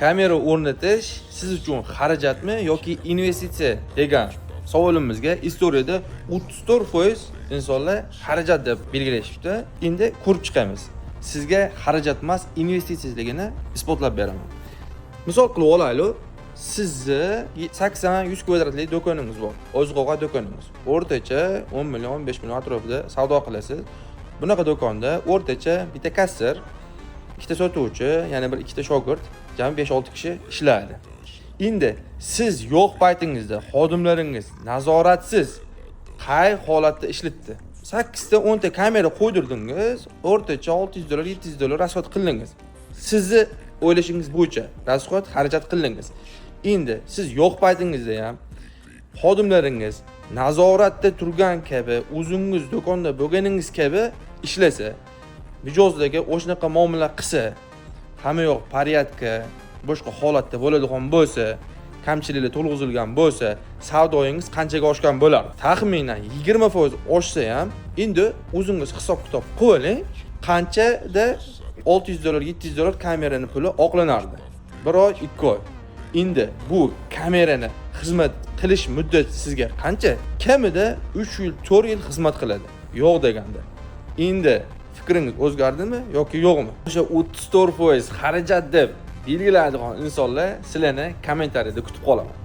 kamera o'rnatish siz uchun xarajatmi yoki investitsiya degan savolimizga istoriyada 34% insonlar xarajat deb belgilashibdi. Endi ko'rib chiqamiz. Sizga xarajat emas, investitsiyaligini isbotlab beraman. Misol qilib olaylik, sizni 80-100 kvadratlik do'koningiz bor. Oziq-ovqat do'koningiz. O'rtacha 10 million, 15 million atrofida savdo qilasiz. Bunaqa do'konda o'rtacha bitta kassir, ikkita sotuvchi, yana bir ikkita shogird, jami 5-6 kishi ishlaydi. Endi siz yo'q paytingizda xodimlaringiz nazoratsiz qay holatda ishlatdi? 8 ta 10 ta kamera qo'ydirdingiz, o'rtacha $600, $700 rasxod qildingiz. Sizni o'ylashingiz bo'yicha rasxod xarajat qildingiz. Endi siz yo'q paytingizda ham xodimlaringiz nazoratda turgan kabi, o'zingiz do'konda bo'lganingiz kabi ishlasa, mijozdagi o'shanaqa muomala qilsa, hamma yoq porядка, boshqa holatda bo'ladigan bo'lsa, kamchiliklar to'lg'izilgan bo'lsa, savdoyingiz qanchaga oshgan bo'lar? Taxminan 20% oshsa ham, endi o'zingiz hisob-kitob qilib oling, qanchada $600, $700 kamerani puli oqlanardi. 1 oy, 2 oy. Endi bu kamerani xizmat qilish muddati sizga qancha? Kamida 3 yil, 4 yil xizmat qiladi. Yo'q deganda. Endi fikringiz o'zgardimi yoki yo'qmi? O'sha 34% xarajat deb belgilaydigan insonlar sizlarni kommentariyada kutib qolaman.